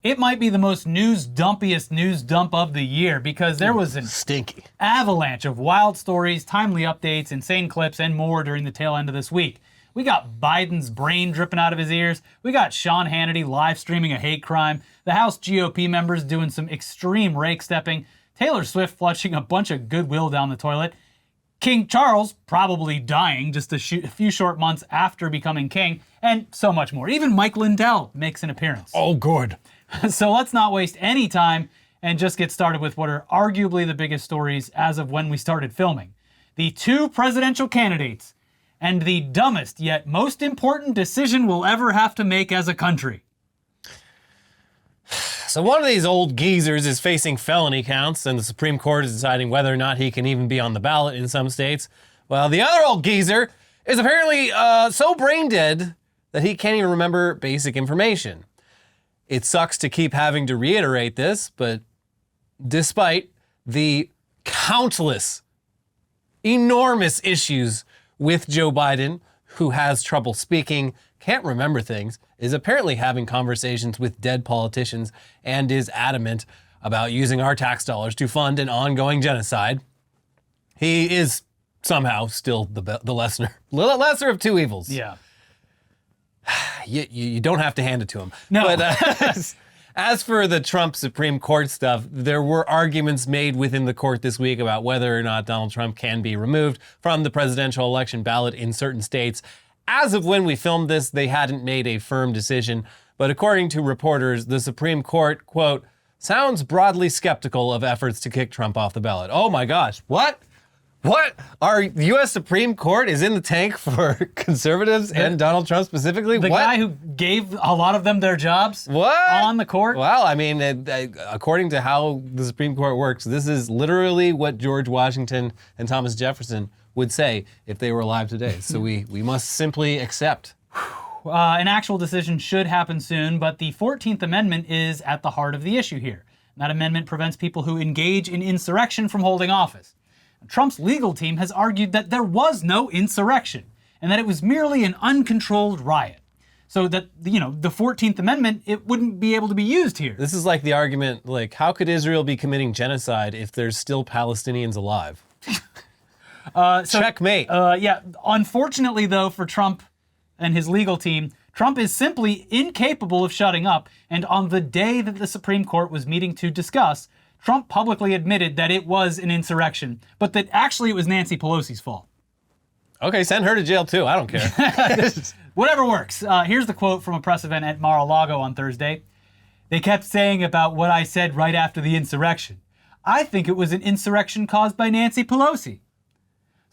It might be the most dumpiest news dump of the year because there was an stinky avalanche of wild stories, timely updates, insane clips, and more during the tail end of this week. We got Biden's brain dripping out of his ears. We got Sean Hannity live streaming a hate crime. The House GOP members doing some extreme rake stepping. Taylor Swift flushing a bunch of goodwill down the toilet. King Charles probably dying just a few short months after becoming king. And so much more. Even Mike Lindell makes an appearance. Oh, good. So let's not waste any time and just get started with what are arguably the biggest stories as of when we started filming. The two presidential candidates and the dumbest yet most important decision we'll ever have to make as a country. So one of these old geezers is facing felony counts, and the Supreme Court is deciding whether or not he can even be on the ballot in some states. Well, the other old geezer is apparently so brain dead that he can't even remember basic information. It sucks to keep having to reiterate this, but despite the countless, enormous issues with Joe Biden, who has trouble speaking, can't remember things, is apparently having conversations with dead politicians and is adamant about using our tax dollars to fund an ongoing genocide. He is somehow still the lesser of two evils. Yeah. You don't have to hand it to him. No. But as for the Trump Supreme Court stuff, there were arguments made within the court this week about whether or not Donald Trump can be removed from the presidential election ballot in certain states. As of when we filmed this, they hadn't made a firm decision. But according to reporters, the Supreme Court, quote, sounds broadly skeptical of efforts to kick Trump off the ballot. Oh my gosh, what? What? Our U.S. Supreme Court is in the tank for conservatives and Donald Trump specifically? The guy who gave a lot of them their jobs on the court? Well, I mean, according to how the Supreme Court works, this is literally what George Washington and Thomas Jefferson would say if they were alive today. So we must simply accept. An actual decision should happen soon, but the 14th Amendment is at the heart of the issue here. That amendment prevents people who engage in insurrection from holding office. Trump's legal team has argued that there was no insurrection and that it was merely an uncontrolled riot. So that, the 14th Amendment, it wouldn't be able to be used here. This is like the argument, like, how could Israel be committing genocide if there's still Palestinians alive? Checkmate. Yeah, unfortunately though for Trump and his legal team, Trump is simply incapable of shutting up, and on the day that the Supreme Court was meeting to discuss, Trump publicly admitted that it was an insurrection, but that actually it was Nancy Pelosi's fault. Okay, send her to jail too. I don't care. Whatever works. Here's the quote from a press event at Mar-a-Lago on Thursday. They kept saying about what I said right after the insurrection. I think it was an insurrection caused by Nancy Pelosi.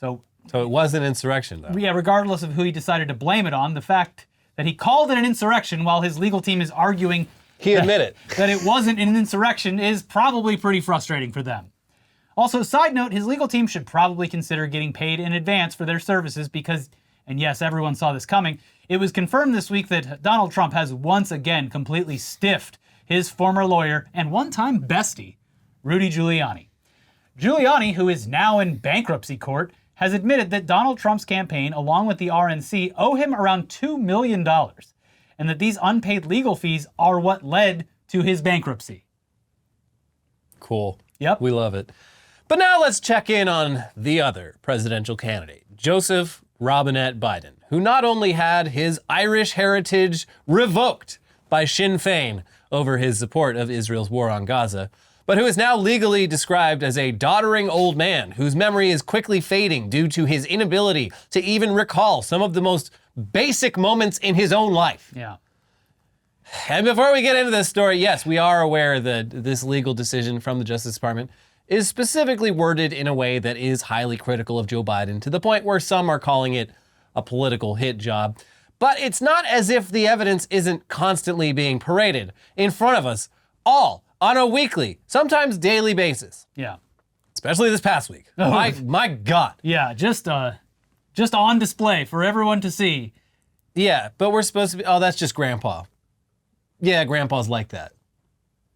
So it was an insurrection, though. Yeah, regardless of who he decided to blame it on, the fact that he called it an insurrection while his legal team is arguing he admitted that it wasn't an insurrection is probably pretty frustrating for them. Also, side note, his legal team should probably consider getting paid in advance for their services because, and yes, everyone saw this coming, it was confirmed this week that Donald Trump has once again completely stiffed his former lawyer and one-time bestie, Rudy Giuliani. Giuliani, who is now in bankruptcy court, has admitted that Donald Trump's campaign, along with the RNC, owe him around $2 million. And that these unpaid legal fees are what led to his bankruptcy. Cool. Yep. We love it. But now let's check in on the other presidential candidate, Joseph Robinette Biden, who not only had his Irish heritage revoked by Sinn Féin over his support of Israel's war on Gaza, but who is now legally described as a doddering old man whose memory is quickly fading due to his inability to even recall some of the most basic moments in his own life. Yeah. And before we get into this story, yes, we are aware that this legal decision from the Justice Department is specifically worded in a way that is highly critical of Joe Biden, to the point where some are calling it a political hit job. But it's not as if the evidence isn't constantly being paraded in front of us, all on a weekly, sometimes daily basis. Yeah. Especially this past week. My God. Yeah, just on display for everyone to see. Yeah, but we're supposed to be, oh, that's just Grandpa. Yeah, Grandpa's like that.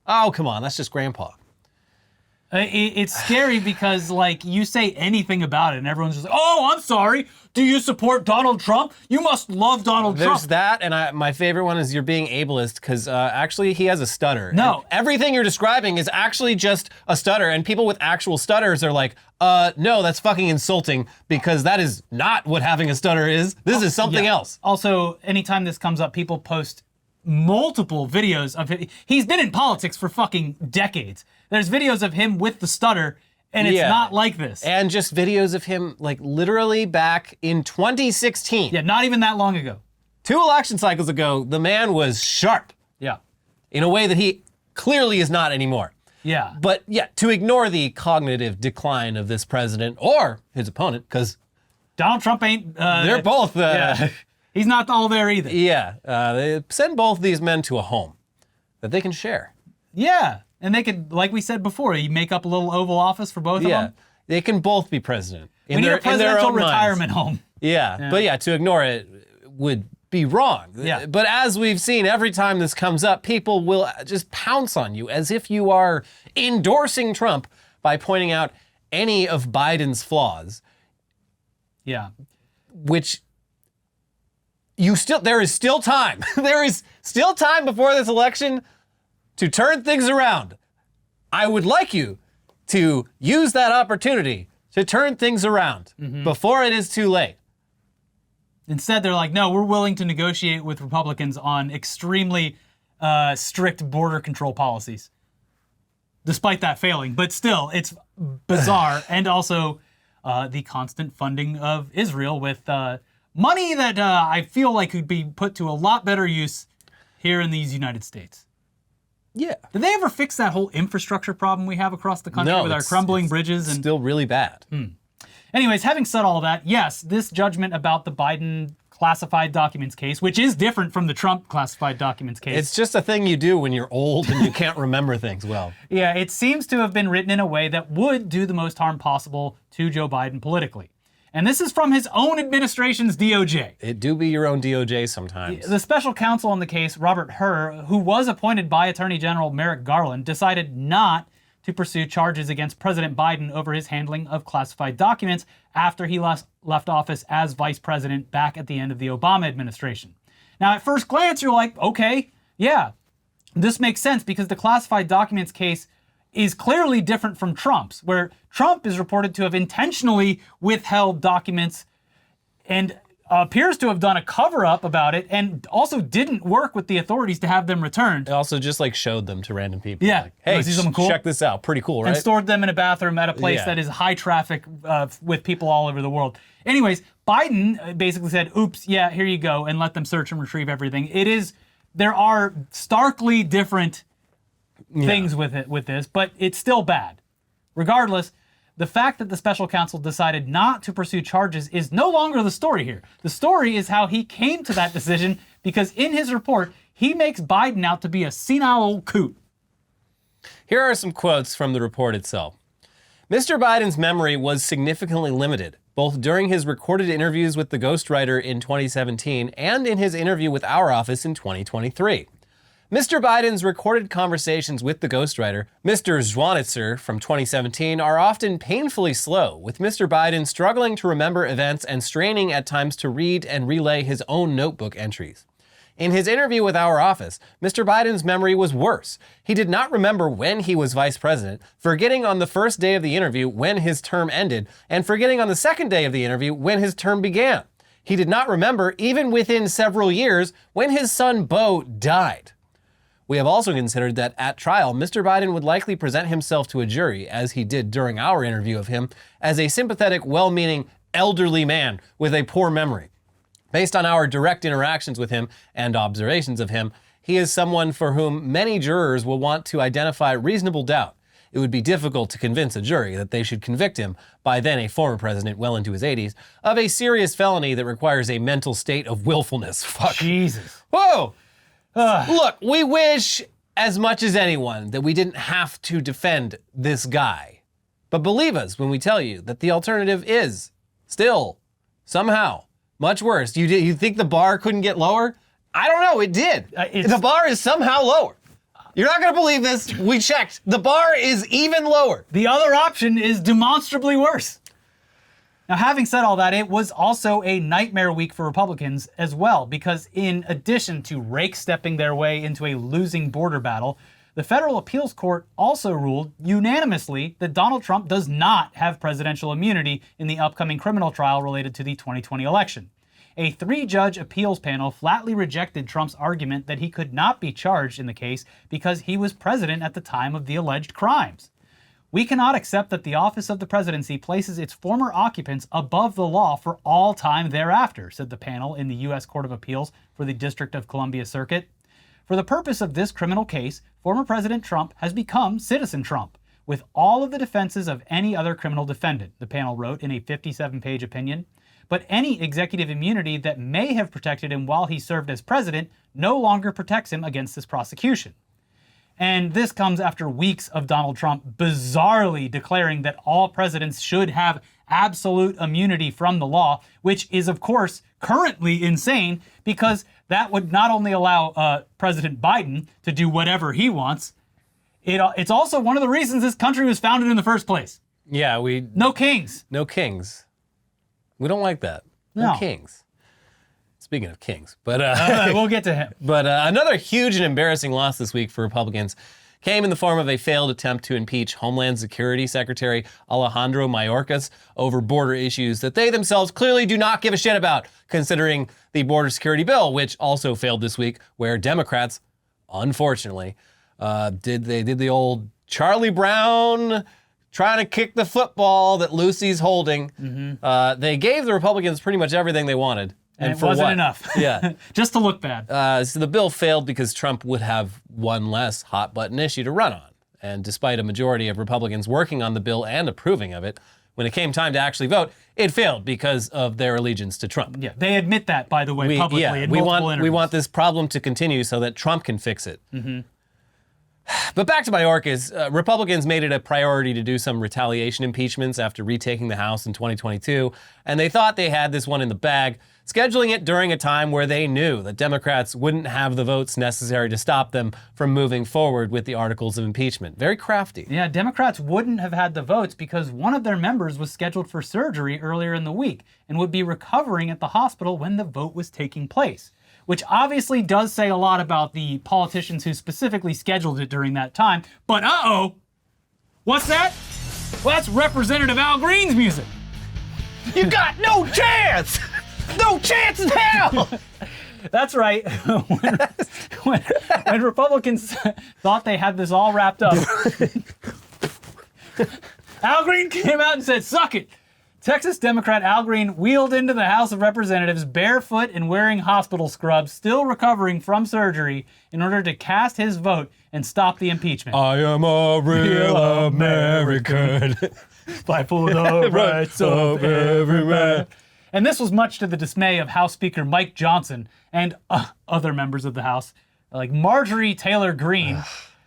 Oh, come on, that's just Grandpa. It's scary because, like, you say anything about it and everyone's just like, oh, I'm sorry. Do you support Donald Trump? You must love Donald Trump. There's that, and my favorite one is you're being ableist because actually he has a stutter. No. And everything you're describing is actually just a stutter, and people with actual stutters are like, no, that's fucking insulting because that is not what having a stutter is. This is something else. Also, anytime this comes up, people post multiple videos of him. He's been in politics for fucking decades. There's videos of him with the stutter, and it's not like this. And just videos of him, like, literally back in 2016. Yeah, not even that long ago. 2 election cycles ago, the man was sharp. Yeah. In a way that he clearly is not anymore. Yeah. But yeah, to ignore the cognitive decline of this president or his opponent, because Donald Trump ain't... they're both... He's not all there either. Yeah, they send both these men to a home that they can share. Yeah, and they could, like we said before, you make up a little Oval Office for both of them. They can both be president. We need a presidential retirement home. Yeah, but yeah, to ignore it would be wrong. Yeah. But as we've seen, every time this comes up, people will just pounce on you as if you are endorsing Trump by pointing out any of Biden's flaws. Yeah. Which... there is still time. There is still time before this election to turn things around. I would like you to use that opportunity to turn things around before it is too late. Instead, they're like, no, we're willing to negotiate with Republicans on extremely strict border control policies. Despite that failing. But still, it's bizarre. And also the constant funding of Israel with money that I feel like could be put to a lot better use here in these United States. Yeah. Did they ever fix that whole infrastructure problem we have across the country with our crumbling bridges? And still really bad. Anyways, having said all that, yes, this judgment about the Biden classified documents case, which is different from the Trump classified documents case. It's just a thing you do when you're old and you can't remember things well. Yeah, it seems to have been written in a way that would do the most harm possible to Joe Biden politically. And this is from his own administration's DOJ. It do be your own DOJ sometimes. The special counsel on the case, Robert Hur, who was appointed by Attorney General Merrick Garland, decided not to pursue charges against President Biden over his handling of classified documents after he left office as vice president back at the end of the Obama administration. Now, at first glance, you're like, okay, yeah, this makes sense because the classified documents case is clearly different from Trump's, where Trump is reported to have intentionally withheld documents and appears to have done a cover-up about it and also didn't work with the authorities to have them returned. It also just like showed them to random people. Yeah. Like, hey, see something cool? Check this out. Pretty cool, right? And stored them in a bathroom at a place Yeah. that is high traffic with people all over the world. Anyways, Biden basically said, oops, yeah, here you go, and let them search and retrieve everything. There are starkly different things with this, but it's still bad. Regardless, the fact that the special counsel decided not to pursue charges is no longer the story here. The story is how he came to that decision because in his report, he makes Biden out to be a senile old coot. Here are some quotes from the report itself. Mr. Biden's memory was significantly limited, both during his recorded interviews with the ghostwriter in 2017 and in his interview with our office in 2023. Mr. Biden's recorded conversations with the ghostwriter, Mr. Zwanitzer, from 2017, are often painfully slow, with Mr. Biden struggling to remember events and straining at times to read and relay his own notebook entries. In his interview with our office, Mr. Biden's memory was worse. He did not remember when he was vice president, forgetting on the first day of the interview when his term ended, and forgetting on the second day of the interview when his term began. He did not remember, even within several years, when his son Beau died. We have also considered that at trial, Mr. Biden would likely present himself to a jury, as he did during our interview of him, as a sympathetic, well-meaning, elderly man with a poor memory. Based on our direct interactions with him and observations of him, he is someone for whom many jurors will want to identify reasonable doubt. It would be difficult to convince a jury that they should convict him, by then a former president well into his 80s, of a serious felony that requires a mental state of willfulness. Fuck. Jesus. Whoa! Look, we wish as much as anyone that we didn't have to defend this guy. But believe us when we tell you that the alternative is still, somehow, much worse. You think the bar couldn't get lower? I don't know, it did. The bar is somehow lower. You're not going to believe this. We checked. The bar is even lower. The other option is demonstrably worse. Now, having said all that, it was also a nightmare week for Republicans as well, because in addition to rake-stepping their way into a losing border battle, the federal appeals court also ruled unanimously that Donald Trump does not have presidential immunity in the upcoming criminal trial related to the 2020 election. A 3-judge appeals panel flatly rejected Trump's argument that he could not be charged in the case because he was president at the time of the alleged crimes. We cannot accept that the office of the presidency places its former occupants above the law for all time thereafter, said the panel in the U.S. Court of Appeals for the District of Columbia Circuit. For the purpose of this criminal case, former President Trump has become Citizen Trump, with all of the defenses of any other criminal defendant, the panel wrote in a 57-page opinion. But any executive immunity that may have protected him while he served as president no longer protects him against this prosecution. And this comes after weeks of Donald Trump bizarrely declaring that all presidents should have absolute immunity from the law, which is, of course, currently insane because that would not only allow President Biden to do whatever he wants, it's also one of the reasons this country was founded in the first place. Yeah, No kings. No kings. We don't like that. No kings. Speaking of kings, but we'll get to him. But another huge and embarrassing loss this week for Republicans came in the form of a failed attempt to impeach Homeland Security Secretary Alejandro Mayorkas over border issues that they themselves clearly do not give a shit about, considering the border security bill, which also failed this week, where Democrats, unfortunately, did the old Charlie Brown trying to kick the football that Lucy's holding. Mm-hmm. They gave the Republicans pretty much everything they wanted. And it wasn't enough. Yeah. Just to look bad. So the bill failed because Trump would have one less hot button issue to run on. And despite a majority of Republicans working on the bill and approving of it, when it came time to actually vote, it failed because of their allegiance to Trump. Yeah, they admit that, by the way, publicly in multiple interviews. We want this problem to continue so that Trump can fix it. Mm-hmm. But back to Mayorkas, Republicans made it a priority to do some retaliation impeachments after retaking the House in 2022, and they thought they had this one in the bag, scheduling it during a time where they knew that Democrats wouldn't have the votes necessary to stop them from moving forward with the articles of impeachment. Very crafty. Yeah, Democrats wouldn't have had the votes because one of their members was scheduled for surgery earlier in the week and would be recovering at the hospital when the vote was taking place. Which obviously does say a lot about the politicians who specifically scheduled it during that time. But what's that? Well, that's Representative Al Green's music. You got no chance! No chance in hell! That's right. when Republicans thought they had this all wrapped up, Al Green came out and said, "Suck it." Texas Democrat Al Green wheeled into the House of Representatives barefoot and wearing hospital scrubs, still recovering from surgery, in order to cast his vote and stop the impeachment. I am a real American. Fight for the rights of every man. And this was much to the dismay of House Speaker Mike Johnson and other members of the House, like Marjorie Taylor Greene,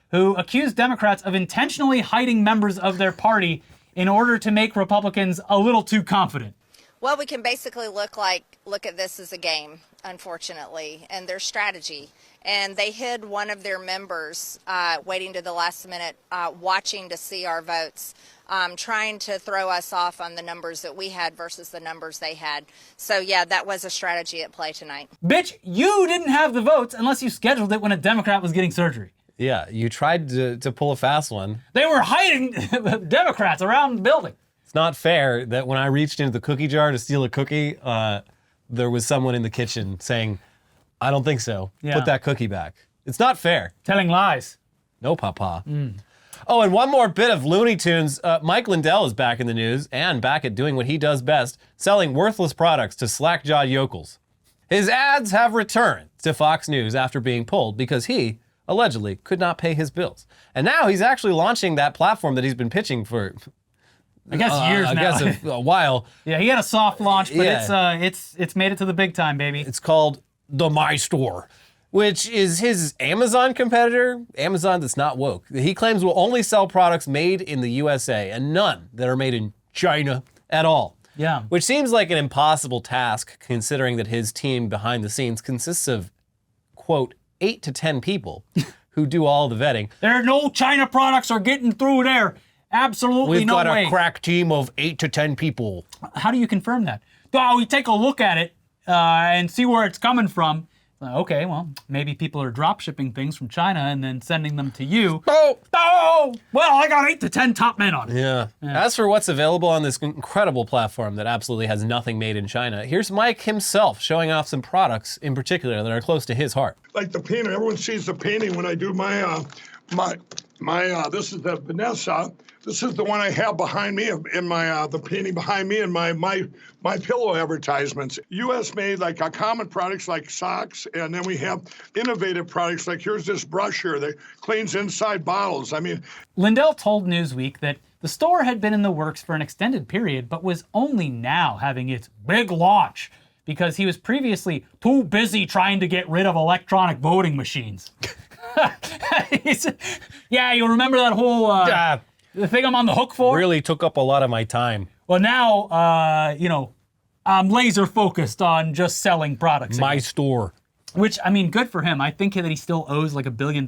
who accused Democrats of intentionally hiding members of their party in order to make Republicans a little too confident. Well, we can basically look at this as a game, unfortunately, and their strategy. And they hid one of their members, waiting to the last minute, watching to see our votes, trying to throw us off on the numbers that we had versus the numbers they had. So yeah, that was a strategy at play tonight. Bitch, you didn't have the votes unless you scheduled it when a Democrat was getting surgery. Yeah, you tried to pull a fast one. They were hiding Democrats around the building. It's not fair that when I reached into the cookie jar to steal a cookie, there was someone in the kitchen saying, "I don't think so. Yeah. Put that cookie back." It's not fair. Telling lies. No, papa. Oh, and one more bit of Looney Tunes. Mike Lindell is back in the news and back at doing what he does best, selling worthless products to slack-jawed yokels. His ads have returned to Fox News after being pulled because he allegedly could not pay his bills. And now he's actually launching that platform that he's been pitching for, I guess, years now. I guess a while. Yeah, he had a soft launch, but it's made it to the big time, baby. It's called the My Store, which is his Amazon competitor. Amazon that's not woke. He claims will only sell products made in the USA and none that are made in China at all. Yeah. Which seems like an impossible task considering that his team behind the scenes consists of, quote, 8 to 10 people who do all the vetting. There are no China products are getting through there. Absolutely We've no got way. a crack team of 8 to 10 people. How do you confirm that? Oh, we take a look at it and see where it's coming from. Okay, well, maybe people are drop shipping things from China and then sending them to you. Oh, well, I got 8 to 10 top men on it. Yeah. As for what's available on this incredible platform that absolutely has nothing made in China, here's Mike himself showing off some products in particular that are close to his heart. Like the painting, everyone sees the painting when I do my this is the Vanessa. This is the one I have behind me in my the painting behind me in my pillow advertisements. U.S. made like common products like socks, and then we have innovative products like here's this brush here that cleans inside bottles. I mean, Lindell told Newsweek that the store had been in the works for an extended period, but was only now having its big launch because he was previously too busy trying to get rid of electronic voting machines. Yeah, you remember that whole the thing I'm on the hook for? Really took up a lot of my time. Well, now, I'm laser focused on just selling products. My again. store. Which, I mean, good for him. I think that he still owes like $1 billion.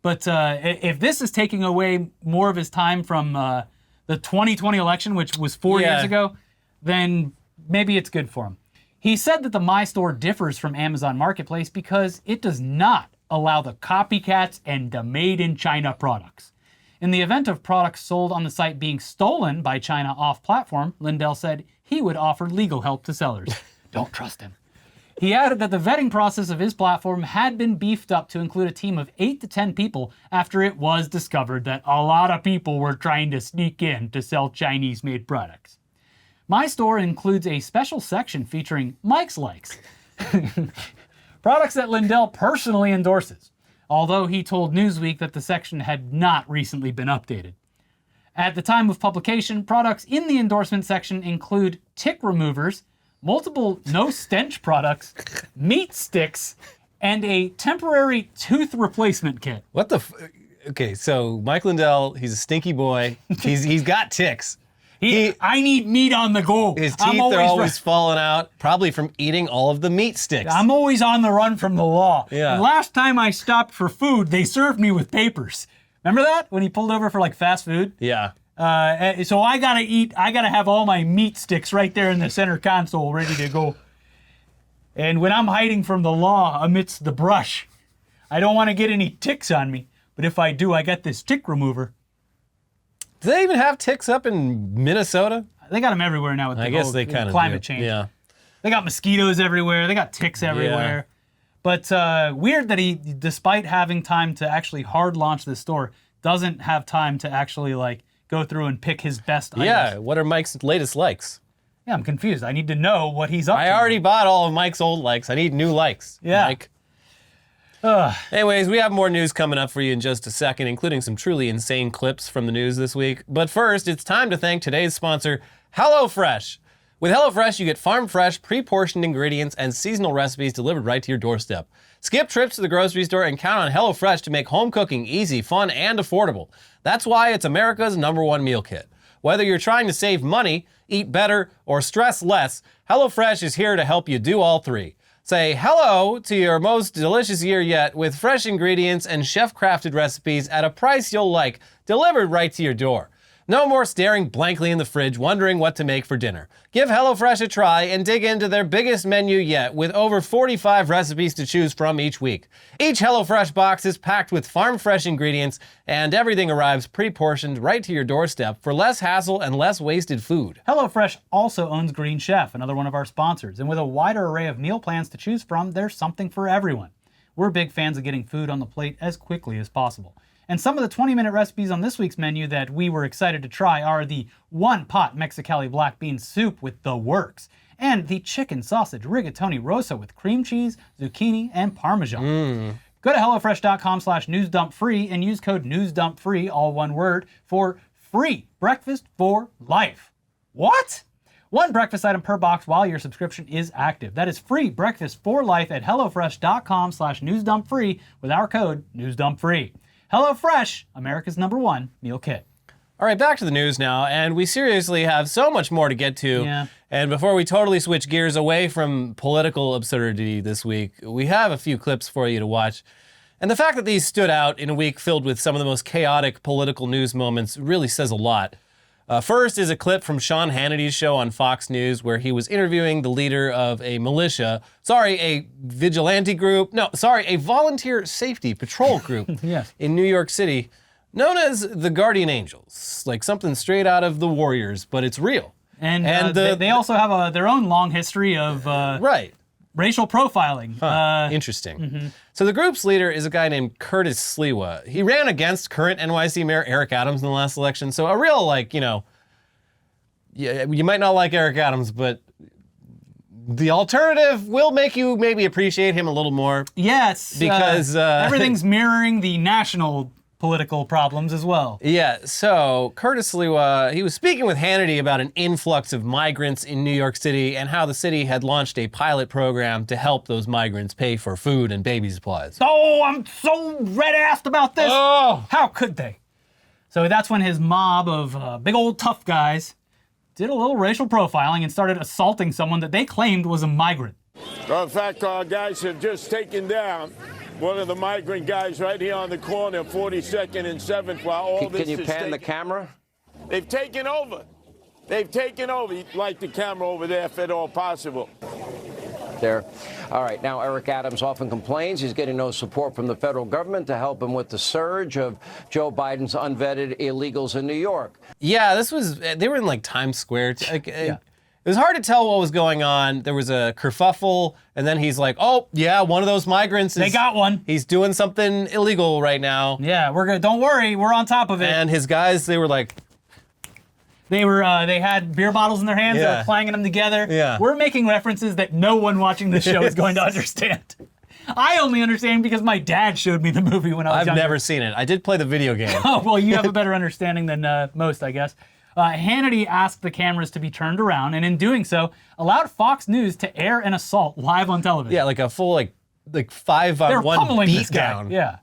But if this is taking away more of his time from the 2020 election, which was 4 years ago, then maybe it's good for him. He said that the My Store differs from Amazon Marketplace because it does not allow the copycats and the made-in-China products. In the event of products sold on the site being stolen by China off-platform, Lindell said he would offer legal help to sellers. Don't trust him. He added that the vetting process of his platform had been beefed up to include a team of 8 to 10 people after it was discovered that a lot of people were trying to sneak in to sell Chinese-made products. My Store includes a special section featuring Mike's likes, products that Lindell personally endorses, although he told Newsweek that the section had not recently been updated. At the time of publication, products in the endorsement section include tick removers, multiple no-stench products, meat sticks, and a temporary tooth replacement kit. What the Okay, so Mike Lindell, he's a stinky boy. He's got ticks. I need meat on the go. His teeth are always falling out, probably from eating all of the meat sticks. I'm always on the run from the law. Yeah. And last time I stopped for food, they served me with papers. Remember that? When he pulled over for like fast food? Yeah. So I gotta eat, I gotta have all my meat sticks right there in the center console ready to go. And when I'm hiding from the law amidst the brush, I don't want to get any ticks on me. But if I do, I got this tick remover. Do they even have ticks up in Minnesota? They got them everywhere now with I the guess whole they kind of climate change. Yeah. They got mosquitoes everywhere. They got ticks everywhere. But weird that he, despite having time to actually hard launch this store, doesn't have time to actually like go through and pick his best items. Yeah, what are Mike's latest likes? Yeah, I'm confused. I need to know what he's up to. I already bought all of Mike's old likes. I need new likes, Yeah. Mike. Anyways, we have more news coming up for you in just a second, including some truly insane clips from the news this week. But first, it's time to thank today's sponsor, HelloFresh. With HelloFresh, you get farm-fresh, pre-portioned ingredients and seasonal recipes delivered right to your doorstep. Skip trips to the grocery store and count on HelloFresh to make home cooking easy, fun, and affordable. That's why it's America's #1 meal kit. Whether you're trying to save money, eat better, or stress less, HelloFresh is here to help you do all three. Say hello to your most delicious year yet with fresh ingredients and chef-crafted recipes at a price you'll like, delivered right to your door. No more staring blankly in the fridge wondering what to make for dinner. Give HelloFresh a try and dig into their biggest menu yet with over 45 recipes to choose from each week. Each HelloFresh box is packed with farm-fresh ingredients and everything arrives pre-portioned right to your doorstep for less hassle and less wasted food. HelloFresh also owns Green Chef, another one of our sponsors, and with a wider array of meal plans to choose from, there's something for everyone. We're big fans of getting food on the plate as quickly as possible. And some of the 20-minute recipes on this week's menu that we were excited to try are the one-pot Mexicali black bean soup with the works, and the chicken sausage rigatoni rosa with cream cheese, zucchini, and parmesan. Go to HelloFresh.com/newsdumpfree and use code newsdumpfree, all one word, for free breakfast for life. What? One breakfast item per box while your subscription is active. That is free breakfast for life at HelloFresh.com/newsdumpfree with our code newsdumpfree. HelloFresh, America's #1 meal kit. All right, back to the news now, and we seriously have so much more to get to. Yeah. And before we totally switch gears away from political absurdity this week, we have a few clips for you to watch. And the fact that these stood out in a week filled with some of the most chaotic political news moments really says a lot. First is a clip from Sean Hannity's show on Fox News where he was interviewing the leader of a a vigilante group, a volunteer safety patrol group Yes. in New York City, known as the Guardian Angels, like something straight out of the Warriors, but it's real. And they also have their own long history of Right. racial profiling. Interesting. So the group's leader is a guy named Curtis Sliwa. He ran against current NYC Mayor Eric Adams in the last election. So a real, you might not like Eric Adams, but the alternative will make you maybe appreciate him a little more. Yes. Because everything's mirroring the national political problems as well. Yeah, so Curtis Sliwa, he was speaking with Hannity about an influx of migrants in New York City and how the city had launched a pilot program to help those migrants pay for food and baby supplies. Oh, I'm so red-assed about this. Oh! How could they? So that's when his mob of big old tough guys did a little racial profiling and started assaulting someone that they claimed was a migrant. In fact, our guys have just taken down one of the migrant guys right here on the corner, 42nd and 7th, while all this is Can you pan the camera? They've taken over. They've taken over. You'd like the camera over there if at all possible. There. All right. Now, Eric Adams often complains he's getting no support from the federal government to help him with the surge of Joe Biden's unvetted illegals in New York. Yeah, they were in Times Square. It was hard to tell what was going on. There was a kerfuffle, and then he's like, oh, yeah, one of those migrants They got one. He's doing something illegal right now. Yeah, we're good. Don't worry, we're on top of it. And his guys, they were like... They had beer bottles in their hands, they were clanging them together. Yeah. We're making references that no one watching this show is going to understand. I only understand because my dad showed me the movie when I was I've younger. never seen it. I did play the video game. Oh, well, you have a better understanding than most, I guess. Hannity asked the cameras to be turned around, and in doing so, allowed Fox News to air an assault live on television. Yeah, like a full 5-on-1 beatdown. Yeah.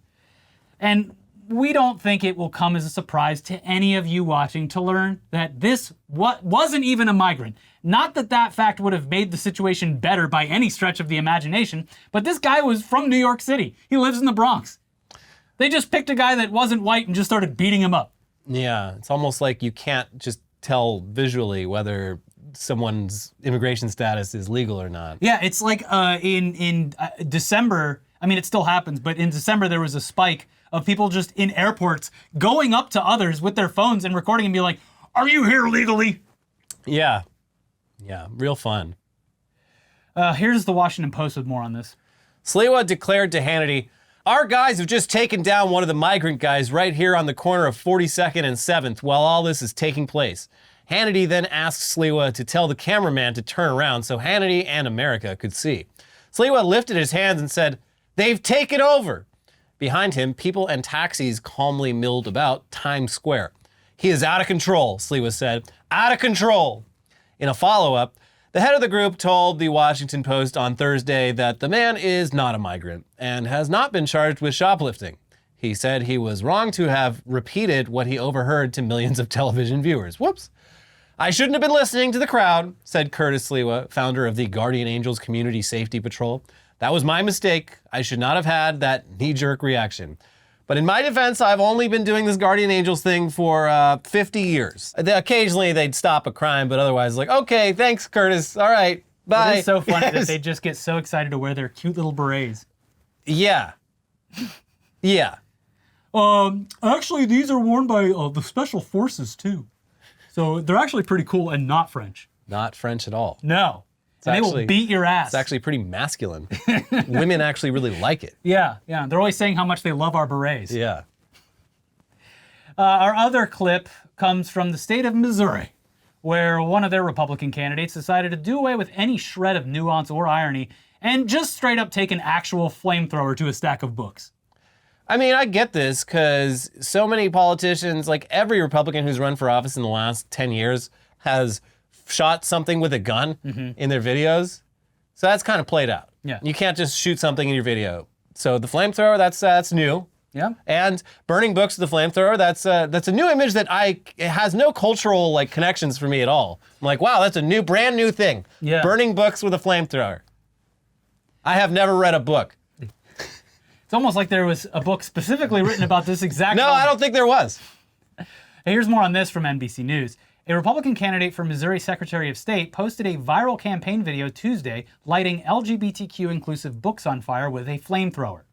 And we don't think it will come as a surprise to any of you watching to learn that this wasn't even a migrant. Not that that fact would have made the situation better by any stretch of the imagination, but this guy was from New York City. He lives in the Bronx. They just picked a guy that wasn't white and just started beating him up. Yeah, it's almost like you can't just tell visually whether someone's immigration status is legal or not. Yeah, it's like in December, I mean, it still happens, but in December there was a spike of people just in airports going up to others with their phones and recording and be like, are you here legally? Yeah, real fun. Here's the Washington Post with more on this. Sliwa declared to Hannity, our guys have just taken down one of the migrant guys right here on the corner of 42nd and 7th while all this is taking place. Hannity then asked Sliwa to tell the cameraman to turn around so Hannity and America could see. Sliwa lifted his hands and said, they've taken over. Behind him, people and taxis calmly milled about Times Square. He is out of control, Sliwa said. Out of control. In a follow-up, the head of the group told the Washington Post on Thursday that the man is not a migrant and has not been charged with shoplifting. He said he was wrong to have repeated what he overheard to millions of television viewers. Whoops. I shouldn't have been listening to the crowd, said Curtis Sliwa, founder of the Guardian Angels Community Safety Patrol. That was my mistake. I should not have had that knee-jerk reaction. But in my defense, I've only been doing this Guardian Angels thing for 50 years. Occasionally, they'd stop a crime, but otherwise, okay, thanks, Curtis. All right, bye. It is so funny that they just get so excited to wear their cute little berets. Yeah. Actually, these are worn by the Special Forces, too. So they're actually pretty cool and not French. Not French at all. No. And they will beat your ass. It's actually pretty masculine. Women actually really like it. Yeah. They're always saying how much they love our berets. Yeah. Our other clip comes from the state of Missouri, where one of their Republican candidates decided to do away with any shred of nuance or irony and just straight up take an actual flamethrower to a stack of books. I mean, I get this because so many politicians, like every Republican who's run for office in the last 10 years has shot something with a gun in their videos. So that's kind of played out. Yeah. You can't just shoot something in your video. So the flamethrower, that's new. Yeah. And burning books with the flamethrower, that's a new image that it has no cultural connections for me at all. I'm like, wow, that's a brand new thing. Yeah. Burning books with a flamethrower. I have never read a book. It's almost like there was a book specifically written about this exact No, moment. I don't think there was. Here's more on this from NBC News. A Republican candidate for Missouri Secretary of State posted a viral campaign video Tuesday lighting LGBTQ-inclusive books on fire with a flamethrower.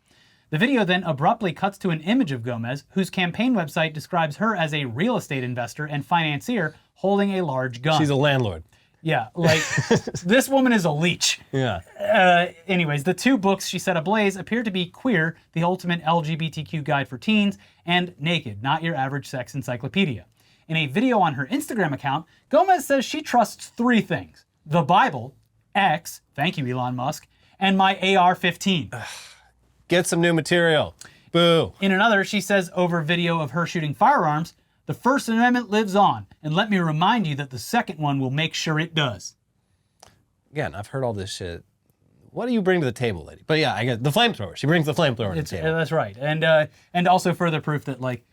The video then abruptly cuts to an image of Gomez, whose campaign website describes her as a real estate investor and financier holding a large gun. She's a landlord. Yeah, like, this woman is a leech. Yeah. Anyways, the two books she set ablaze appear to be Queer, the Ultimate LGBTQ Guide for Teens, and Naked, Not Your Average Sex Encyclopedia. In a video on her Instagram account, Gomez says she trusts three things: the Bible, X, thank you Elon Musk, and my AR-15. Get some new material. Boo. In another, she says over video of her shooting firearms, "The First Amendment lives on, and let me remind you that the second one will make sure it does." Again, I've heard all this shit. What do you bring to the table, lady? But yeah, I get the flamethrower. She brings the flamethrower to the table. That's right. And also further proof that, like,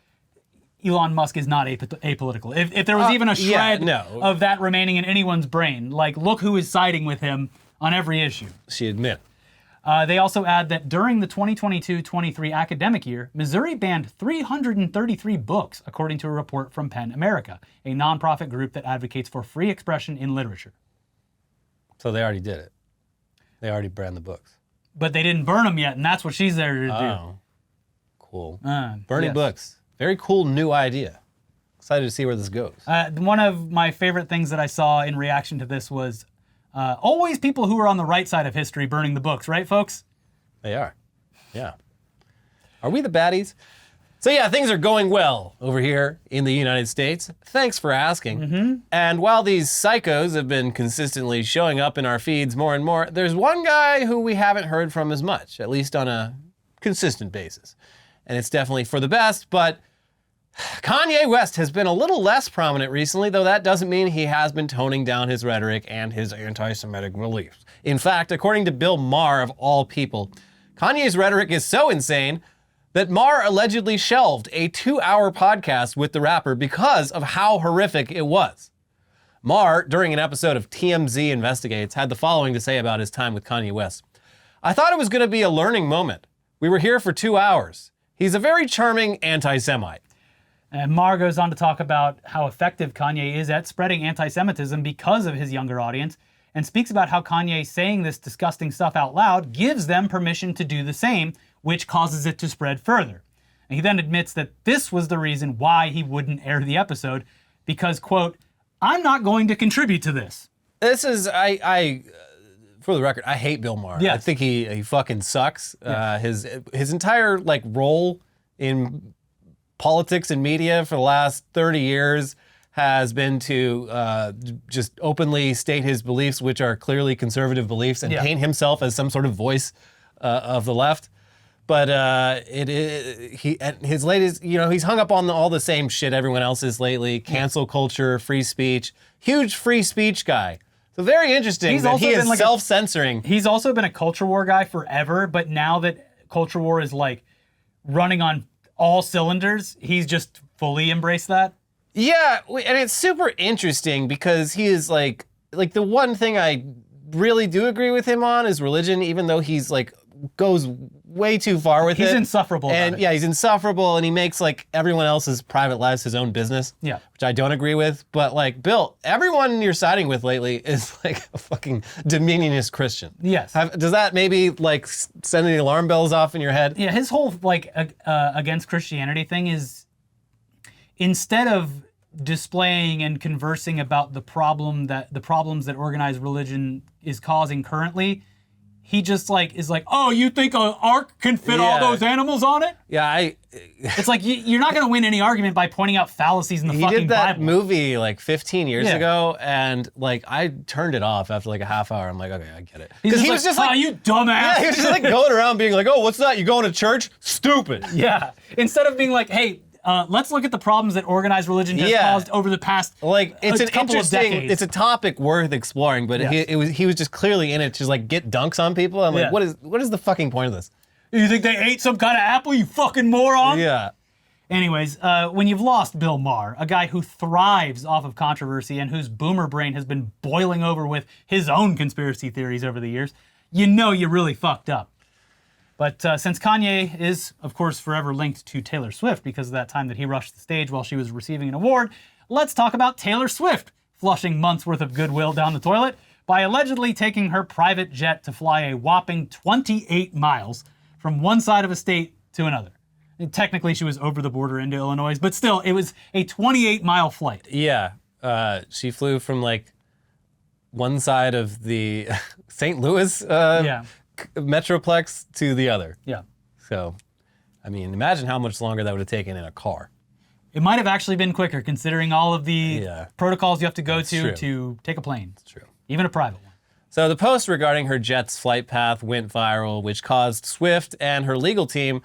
Elon Musk is not apolitical. If there was even a shred of that remaining in anyone's brain, like, look who is siding with him on every issue. She admit. They also add that during the 2022-23 academic year, Missouri banned 333 books, according to a report from PEN America, a nonprofit group that advocates for free expression in literature. So they already did it. They already banned the books. But they didn't burn them yet, and that's what she's there to do. Oh, cool. Burning yes. books. Very cool new idea. Excited to see where this goes. One of my favorite things that I saw in reaction to this was always people who are on the right side of history burning the books, right, folks? They are. Yeah. Are we the baddies? So yeah, things are going well over here in the United States. Thanks for asking. Mm-hmm. And while these psychos have been consistently showing up in our feeds more and more, there's one guy who we haven't heard from as much, at least on a consistent basis. And it's definitely for the best, but Kanye West has been a little less prominent recently, though that doesn't mean he has been toning down his rhetoric and his anti-Semitic beliefs. In fact, according to Bill Maher, of all people, Kanye's rhetoric is so insane that Maher allegedly shelved a 2-hour podcast with the rapper because of how horrific it was. Maher, during an episode of TMZ Investigates, had the following to say about his time with Kanye West. "I thought it was going to be a learning moment. We were here for 2 hours. He's a very charming anti-Semite." And Maher goes on to talk about how effective Kanye is at spreading anti-Semitism because of his younger audience, and speaks about how Kanye saying this disgusting stuff out loud gives them permission to do the same, which causes it to spread further. And he then admits that this was the reason why he wouldn't air the episode, because, quote, "I'm not going to contribute to this." This is, for the record, I hate Bill Maher. Yes. I think he fucking sucks. Yes. His entire like role in politics and media for the last 30 years has been to just openly state his beliefs, which are clearly conservative beliefs, and paint himself as some sort of voice of the left. But his latest, he's hung up on all the same shit everyone else is lately: cancel culture, free speech, huge free speech guy. So very interesting that he is self-censoring. He's also been a culture war guy forever, but now that culture war is like running on all cylinders, he's just fully embraced that. Yeah, and it's super interesting because he is like the one thing I really do agree with him on is religion, even though he's like goes way too far with it. He's insufferable about it. Yeah, he's insufferable, and he makes like everyone else's private lives his own business. Yeah. Which I don't agree with. But like, Bill, everyone you're siding with lately is like a fucking dominionist Christian. Yes. Does that maybe like send any alarm bells off in your head? Yeah, his whole like against Christianity thing is, instead of displaying and conversing about the problems that organized religion is causing currently, he just like is like, "Oh, you think an ark can fit all those animals on it?" Yeah, it's like you're not going to win any argument by pointing out fallacies in the fucking Bible. He did that movie like 15 years ago, and like I turned it off after like a half hour. I'm like, okay, I get it. Because he was just like, "Oh, you dumbass!" Yeah, he was just like going around being like, "Oh, what's that? You going to church? Stupid." Yeah. Instead of being like, "Hey, let's look at the problems that organized religion has caused over the past it's an couple of decades." It's a topic worth exploring, but he was just clearly in it to just like get dunks on people. I'm like, what is the fucking point of this? You think they ate some kind of apple, you fucking moron? Yeah. Anyways, when you've lost Bill Maher, a guy who thrives off of controversy and whose boomer brain has been boiling over with his own conspiracy theories over the years, you know you really fucked up. But since Kanye is, of course, forever linked to Taylor Swift because of that time that he rushed the stage while she was receiving an award, let's talk about Taylor Swift flushing months' worth of goodwill down the toilet by allegedly taking her private jet to fly a whopping 28 miles from one side of a state to another. And technically, she was over the border into Illinois, but still, it was a 28-mile flight. Yeah. She flew from like one side of the St. Louis Metroplex to the other. Yeah. So, I mean, imagine how much longer that would have taken in a car. It might have actually been quicker considering all of the protocols you have to go to take a plane. It's true. Even a private one. So the post regarding her jet's flight path went viral, which caused Swift and her legal team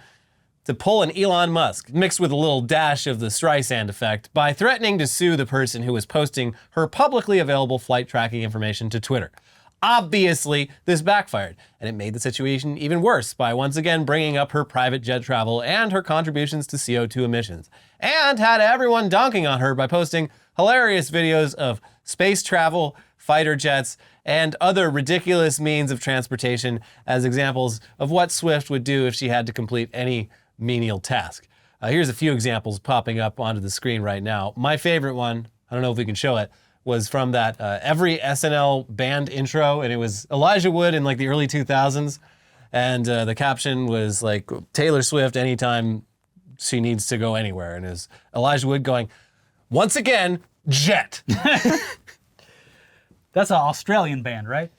to pull an Elon Musk, mixed with a little dash of the Streisand effect, by threatening to sue the person who was posting her publicly available flight tracking information to Twitter. Obviously, this backfired, and it made the situation even worse by once again bringing up her private jet travel and her contributions to CO2 emissions, and had everyone dunking on her by posting hilarious videos of space travel, fighter jets, and other ridiculous means of transportation as examples of what Swift would do if she had to complete any menial task. Here's a few examples popping up onto the screen right now. My favorite one, I don't know if we can show it, was from that every SNL band intro, and it was Elijah Wood in like the early 2000s, and the caption was like, Taylor Swift anytime she needs to go anywhere, and it was Elijah Wood going, once again, jet. That's an Australian band, right?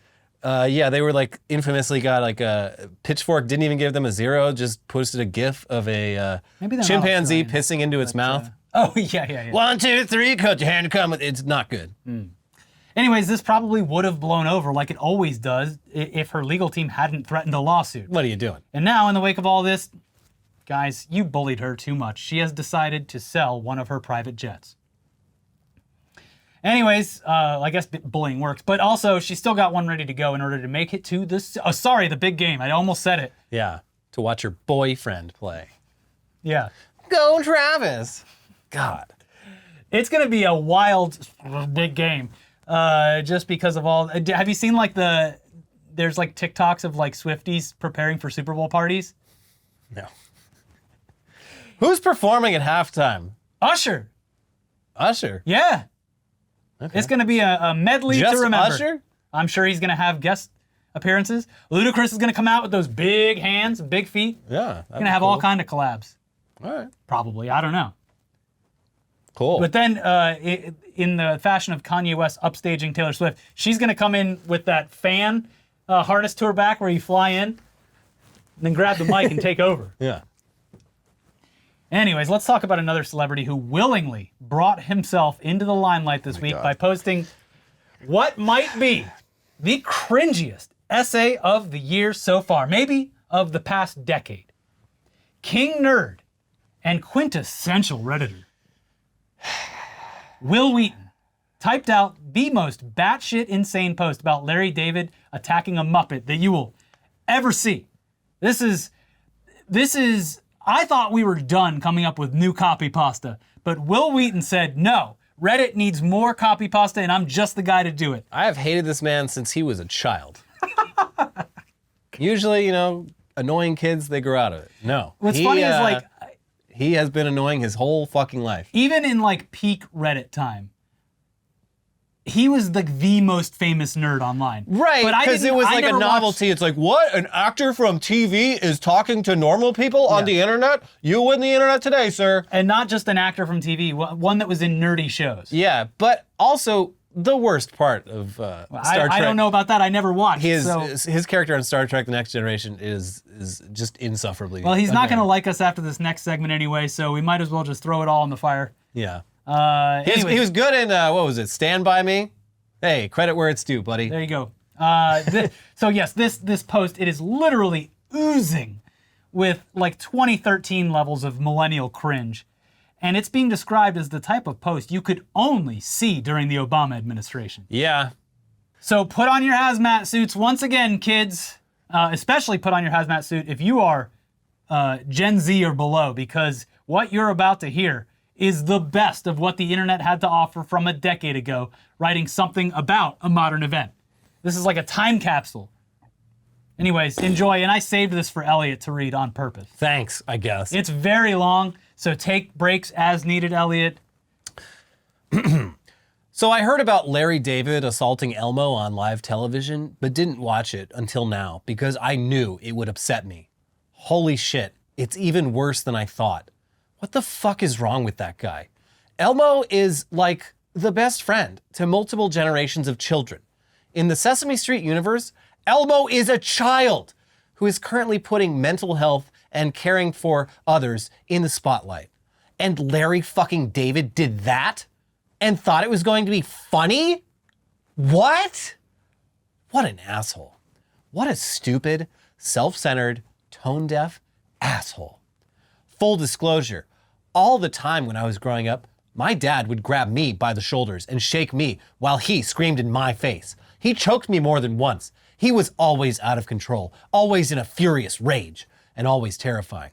Yeah, they were like infamously got like a Pitchfork didn't even give them a 0, just posted a GIF of a chimpanzee pissing into its mouth. Oh, yeah. 1, 2, 3, cut your hand, come. It's not good. Anyways, this probably would have blown over like it always does if her legal team hadn't threatened a lawsuit. What are you doing? And now, in the wake of all this, guys, you bullied her too much. She has decided to sell one of her private jets. Anyways, I guess bullying works, but also she still got one ready to go in order to make it to the big game. I almost said it. Yeah, to watch her boyfriend play. Yeah. Go Travis. God. It's going to be a wild, big game just because of all... Have you seen like there's like TikToks of like Swifties preparing for Super Bowl parties? No. Who's performing at halftime? Usher. Usher? Yeah. Okay. It's going to be a medley Just to remember. Usher? I'm sure he's going to have guest appearances. Ludacris is going to come out with those big hands, big feet. Yeah. He's going to have all kind of collabs. All right. Probably. I don't know. Cool. But then in the fashion of Kanye West upstaging Taylor Swift, she's going to come in with that fan harness to her back where you fly in and then grab the mic and take over. Yeah. Anyways, let's talk about another celebrity who willingly brought himself into the limelight this week by posting what might be the cringiest essay of the year so far, maybe of the past decade. King Nerd and quintessential Redditor Wil Wheaton typed out the most batshit insane post about Larry David attacking a Muppet that you will ever see. This is, I thought we were done coming up with new copy pasta, but Wil Wheaton said, no, Reddit needs more copy pasta and I'm just the guy to do it. I have hated this man since he was a child. Usually, annoying kids, they grow out of it. No. What's funny is like, he has been annoying his whole fucking life. Even in like peak Reddit time, he was like the most famous nerd online. Right, because it was like a novelty. It's like, what? An actor from TV is talking to normal people on the internet? You win the internet today, sir. And not just an actor from TV, one that was in nerdy shows. Yeah, but also the worst part of Star Trek. I don't know about that. I never watched. His character on Star Trek The Next Generation is just insufferably Well, he's not going to like us after this next segment anyway, so we might as well just throw it all in the fire. Yeah. He was good in, what was it, Stand By Me? Hey, credit where it's due, buddy. There you go. So yes, this post, it is literally oozing with like 2013 levels of millennial cringe. And it's being described as the type of post you could only see during the Obama administration. Yeah. So put on your hazmat suits once again, kids. Especially put on your hazmat suit if you are Gen Z or below, because what you're about to hear is the best of what the internet had to offer from a decade ago, writing something about a modern event. This is like a time capsule Anyways, enjoy. And I saved this for Elliot to read on purpose. Thanks, I guess. It's very long, so take breaks as needed, Elliot. So I heard about Larry David assaulting Elmo on live television, but didn't watch it until now because I knew it would upset me. Holy shit, it's even worse than I thought. What the fuck is wrong with that guy? Elmo is like the best friend to multiple generations of children. In the Sesame Street universe, Elmo is a child who is currently putting mental health and caring for others in the spotlight. And Larry fucking David did that and thought it was going to be funny? What? What an asshole. What a stupid, self-centered, tone-deaf asshole. Full disclosure, all the time when I was growing up, my dad would grab me by the shoulders and shake me while he screamed in my face. He choked me more than once. He was always out of control, always in a furious rage, and always terrifying.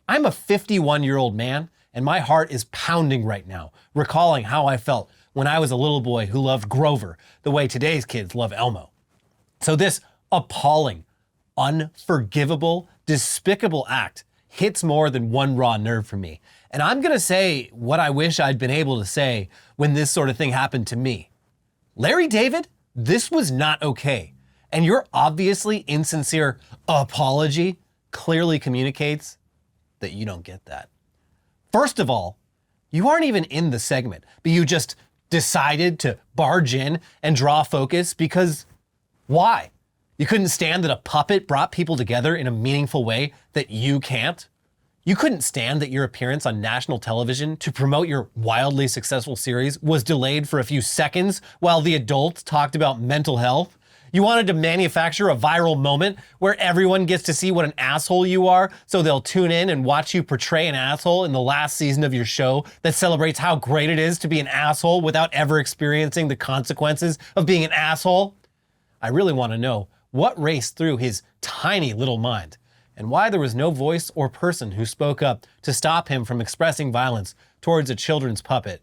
I'm a 51-year-old man, and my heart is pounding right now, recalling how I felt when I was a little boy who loved Grover the way today's kids love Elmo. So this appalling, unforgivable, despicable act hits more than one raw nerve for me. And I'm gonna say what I wish I'd been able to say when this sort of thing happened to me. Larry David, this was not okay. And your obviously insincere apology clearly communicates that you don't get that. First of all, you aren't even in the segment, but you just decided to barge in and draw focus because why? You couldn't stand that a puppet brought people together in a meaningful way that you can't? You couldn't stand that your appearance on national television to promote your wildly successful series was delayed for a few seconds while the adults talked about mental health? You wanted to manufacture a viral moment where everyone gets to see what an asshole you are, so they'll tune in and watch you portray an asshole in the last season of your show that celebrates how great it is to be an asshole without ever experiencing the consequences of being an asshole? I really want to know what raced through his tiny little mind and why there was no voice or person who spoke up to stop him from expressing violence towards a children's puppet.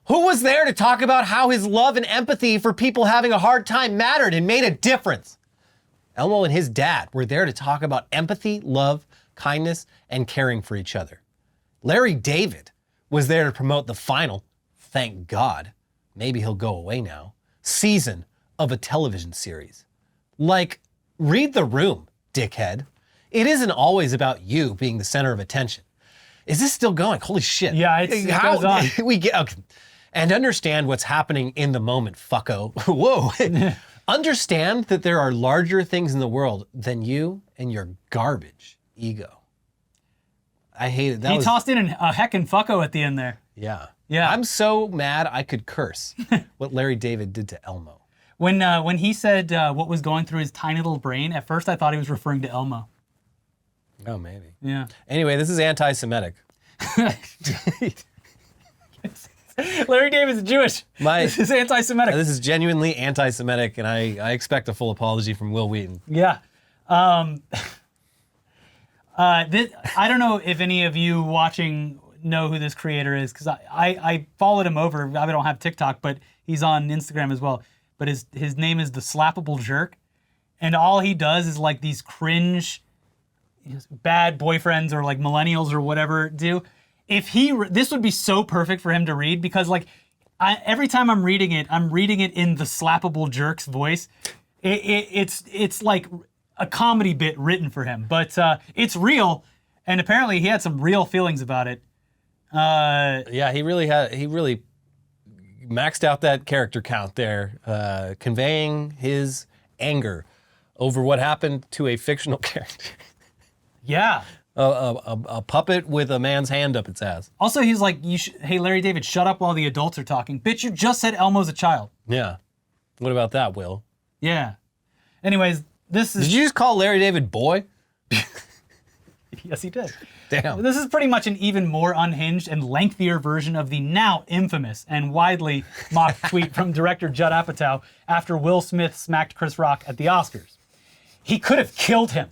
Who was there to talk about how his love and empathy for people having a hard time mattered and made a difference? Elmo and his dad were there to talk about empathy, love, kindness, and caring for each other. Larry David was there to promote the final, thank God, maybe he'll go away now, season of a television series. Like, read the room, dickhead. It isn't always about you being the center of attention. Is this still going? Holy shit. Yeah, it goes on. Okay. And understand what's happening in the moment, fucko. Whoa. Understand that there are larger things in the world than you and your garbage ego. I hate it. He tossed in a heckin' fucko at the end there. Yeah. Yeah. I'm so mad I could curse what Larry David did to Elmo. When he said what was going through his tiny little brain, at first I thought he was referring to Elmo. Oh, maybe. Yeah. Anyway, this is anti-Semitic. Larry David's Jewish. This is anti-Semitic. This is genuinely anti-Semitic, and I expect a full apology from Wil Wheaton. Yeah. I don't know if any of you watching know who this creator is, because I followed him over. I don't have TikTok, but he's on Instagram as well. But his name is The Slappable Jerk. And all he does is like these cringe bad boyfriends or like millennials or whatever do. This would be so perfect for him to read, because like every time I'm reading it in the Slappable Jerk's voice. It's like a comedy bit written for him, but it's real, and apparently he had some real feelings about it. Yeah, he really maxed out that character count there, conveying his anger over what happened to a fictional character. Yeah. A puppet with a man's hand up its ass. Also, he's like, hey, Larry David, shut up while the adults are talking. Bitch, you just said Elmo's a child. Yeah. What about that, Will? Yeah. Anyways, this is... Did you just call Larry David boy? Yes, he did. Damn. This is pretty much an even more unhinged and lengthier version of the now infamous and widely mocked tweet from director Judd Apatow after Will Smith smacked Chris Rock at the Oscars. He could have killed him.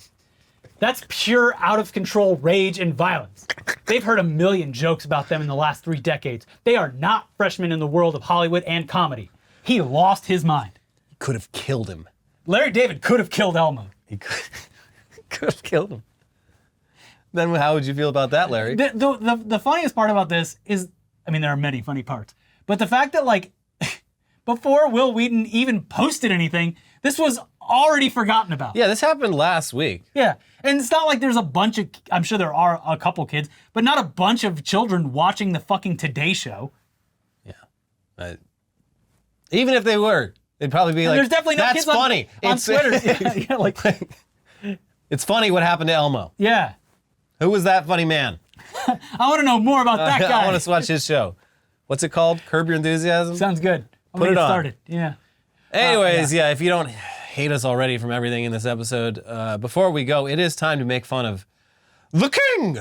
That's pure out-of-control rage and violence. They've heard a million jokes about them in the last 3 decades. They are not freshmen in the world of Hollywood and comedy. He lost his mind. Could have killed him. Larry David could have killed Elmo. He could have killed him. Then how would you feel about that, Larry? The funniest part about this is, I mean, there are many funny parts, but the fact that like before Wil Wheaton even posted anything, this was already forgotten about. Yeah, this happened last week. Yeah, and it's not like there's a bunch of, I'm sure there are a couple kids, but not a bunch of children watching the fucking Today Show. Yeah. Even if they were, they'd probably be like, there's definitely no that's kids funny. on Twitter. Yeah, like, it's funny what happened to Elmo. yeah. Who was that funny man? I want to know more about that guy. I want to watch his show. What's it called? Curb Your Enthusiasm? Sounds good. I'm Put gonna it get on. started. Yeah. Anyways, yeah, if you don't hate us already from everything in this episode, before we go, it is time to make fun of the King,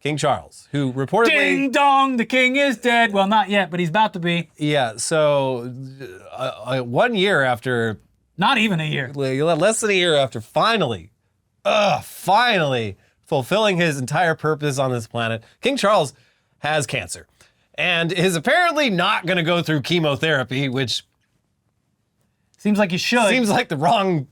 King Charles, who reportedly... Ding dong, the king is dead. Well, not yet, but he's about to be. Yeah, so 1 year after... Not even a year. Less than a year after finally fulfilling his entire purpose on this planet, King Charles has cancer and is apparently not going to go through chemotherapy, which Seems like he should. seems like the wrong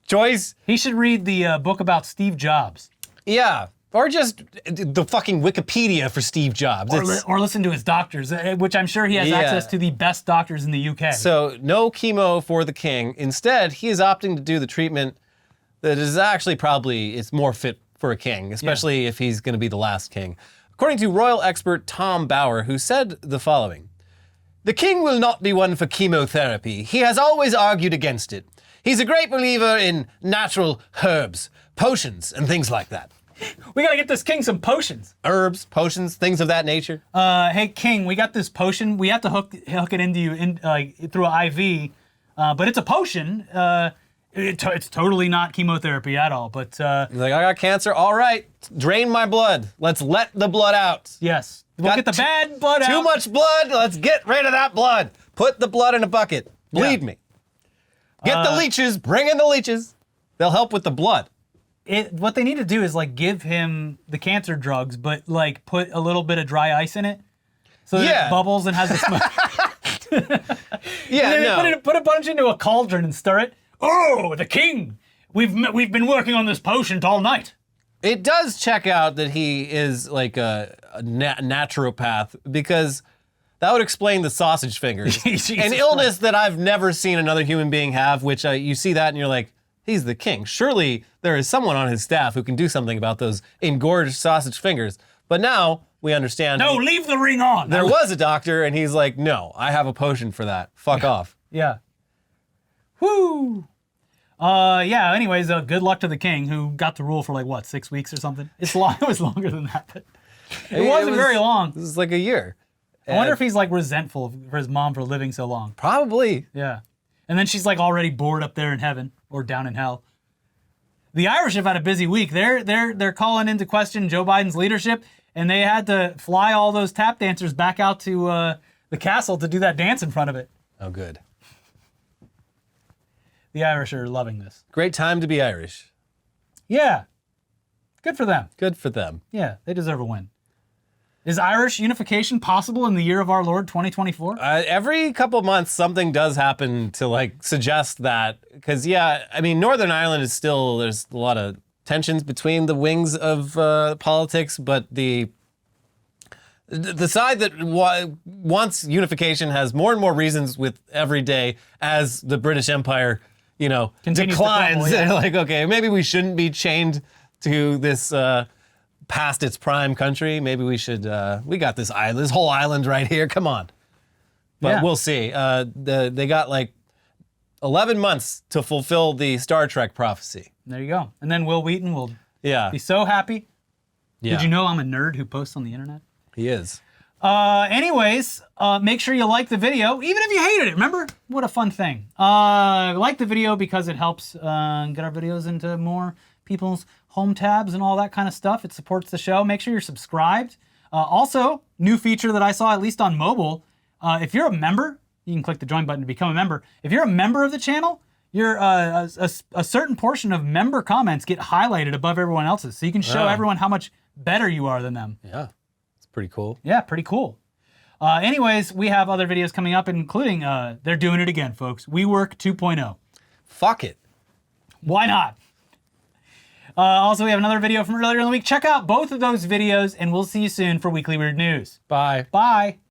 choice. He should read the book about Steve Jobs. Yeah, or just the fucking Wikipedia for Steve Jobs. Or listen to his doctors, which I'm sure he has Yeah. access to the best doctors in the UK. So no chemo for the king. Instead, he is opting to do the treatment that is actually probably it's more fit for a king, especially if he's going to be the last king. According to royal expert Tom Bauer, who said the following: "The king will not be one for chemotherapy. He has always argued against it. He's a great believer in natural herbs, potions, and things like that." We gotta get this king some potions. Herbs, potions, things of that nature. Hey king, we got this potion. We have to hook it into you through an IV, but it's a potion. It's totally not chemotherapy at all. But He's like, I got cancer. All right, drain my blood. Let's let the blood out. yes, we'll Got get the bad blood out. Too much blood. Let's get rid of that blood. Put the blood in a bucket. Bleed me. Get the leeches. Bring in the leeches. They'll help with the blood. What they need to do is like give him the cancer drugs, but like put a little bit of dry ice in it, so that Yeah. it bubbles and has the smoke. Yeah, And no. then put a bunch into a cauldron and stir it. Oh, the king! We've been working on this potion all night. It does check out that he is like a naturopath, because that would explain the sausage fingers. Jesus An illness that I've never seen another human being have, which you see that and you're like, he's the king. Surely there is someone on his staff who can do something about those engorged sausage fingers. But now we understand. No, leave the ring on. There was a doctor and he's like, no, I have a potion for that. Fuck off. Yeah. Woo. Yeah. Anyways, good luck to the king, who got to rule for like what, 6 weeks or something. It's long. It was longer than that, but it wasn't very long. This is like a year. I wonder if he's like resentful for his mom for living so long. Probably. Yeah. And then she's like already bored up there in heaven or down in hell. The Irish have had a busy week. They're calling into question Joe Biden's leadership, and they had to fly all those tap dancers back out to the castle to do that dance in front of it. Oh, good. The Irish are loving this. Great time to be Irish. Yeah. Good for them. Good for them. Yeah, they deserve a win. Is Irish unification possible in the year of our Lord 2024? Every couple of months, something does happen to like suggest that. Because, yeah, I mean, Northern Ireland is still, there's a lot of tensions between the wings of politics, but the side that wants unification has more and more reasons with every day as the British Empire, you know, Continues to declines. crumble, yeah. They're like, okay, maybe we shouldn't be chained to this past its prime country. Maybe we should, we got this island, this whole island right here. Come on. But Yeah. we'll see. They got like 11 months to fulfill the Star Trek prophecy. There you go. And then Wil Wheaton will Yeah. be so happy. Yeah. Did you know I'm a nerd who posts on the internet? He is. Anyways, make sure you like the video, even if you hated it. Remember? What a fun thing. Like the video because it helps get our videos into more people's home tabs and all that kind of stuff. It supports the show. Make sure you're subscribed. Also, new feature that I saw, at least on mobile, if you're a member, you can click the join button to become a member. If you're a member of the channel, you're a certain portion of member comments get highlighted above everyone else's. So you can show everyone how much better you are than them. Yeah. It's pretty cool. Yeah, pretty cool. Anyways, we have other videos coming up, including they're doing it again, folks. We Work 2.0. Fuck it. Why not? Also, we have another video from earlier in the week. Check out both of those videos, and we'll see you soon for Weekly Weird News. Bye. Bye.